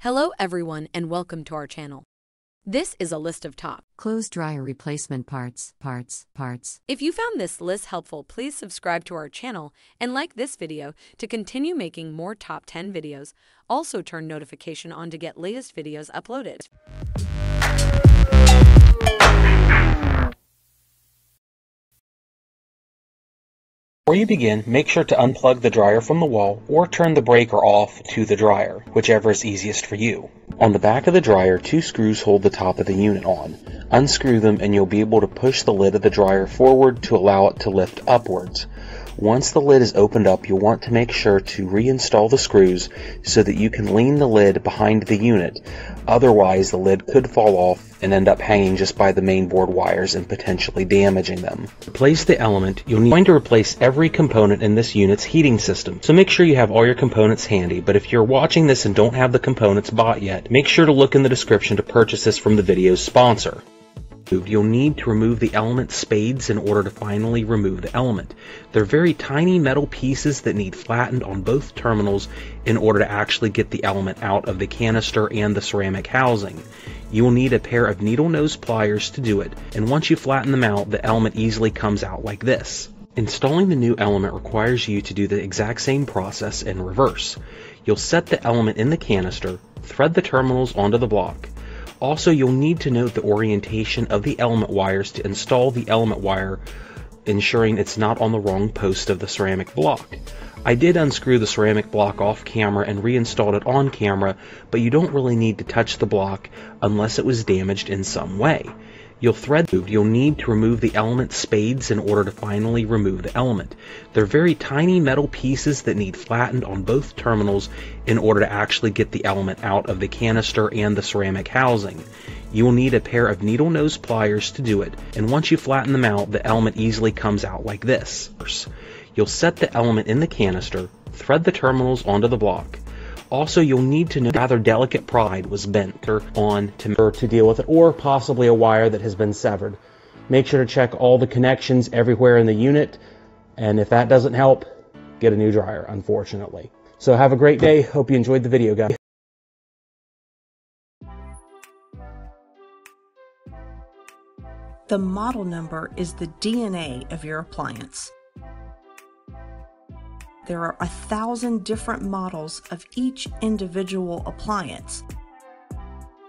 Hello everyone and welcome to our channel. This is a list of top clothes dryer replacement parts. If you found this list helpful, please subscribe to our channel and like this video to continue making more top 10 videos. Also turn notification on to get latest videos uploaded. Before you begin, make sure to unplug the dryer from the wall or turn the breaker off to the dryer, whichever is easiest for you. On the back of the dryer, 2 screws hold the top of the unit on. Unscrew them and you'll be able to push the lid of the dryer forward to allow it to lift upwards. Once the lid is opened up, you'll want to make sure to reinstall the screws so that you can lean the lid behind the unit. Otherwise, the lid could fall off and end up hanging just by the mainboard wires and potentially damaging them. To replace the element, you'll need to replace every component in this unit's heating system. So make sure you have all your components handy, but if you're watching this and don't have the components bought yet, make sure to look in the description to purchase this from the video's sponsor. You'll need to remove the element spades in order to finally remove the element. They're very tiny metal pieces that need flattened on both terminals in order to actually get the element out of the canister and the ceramic housing. You will need a pair of needle nose pliers to do it, and once you flatten them out, the element easily comes out like this. Installing the new element requires you to do the exact same process in reverse. You'll set the element in the canister, thread the terminals onto the block. Also, you'll need to note the orientation of the element wires to install the element wire, ensuring it's not on the wrong post of the ceramic block. I did unscrew the ceramic block off camera and reinstalled it on camera, but you don't really need to touch the block unless it was damaged in some way. You'll need to remove the element spades in order to finally remove the element. They're very tiny metal pieces that need flattened on both terminals in order to actually get the element out of the canister and the ceramic housing. You will need a pair of needle nose pliers to do it, and once you flatten them out, the element easily comes out like this. You'll set the element in the canister, thread the terminals onto the block. Also, you'll need to know rather delicate pride was bent on to deal with it, or possibly a wire that has been severed. Make sure to check all the connections everywhere in the unit, and if that doesn't help, get a new dryer, unfortunately. So have a great day. Hope you enjoyed the video, guys. The model number is the DNA of your appliance. There are 1,000 different models of each individual appliance.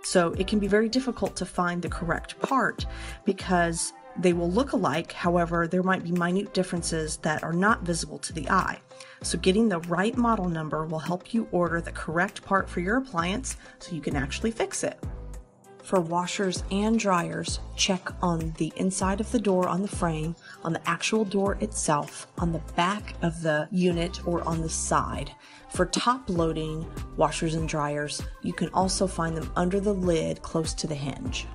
So it can be very difficult to find the correct part because they will look alike, however, there might be minute differences that are not visible to the eye. So getting the right model number will help you order the correct part for your appliance so you can actually fix it. For washers and dryers, check on the inside of the door on the frame, on the actual door itself, on the back of the unit, or on the side. For top-loading washers and dryers, you can also find them under the lid close to the hinge.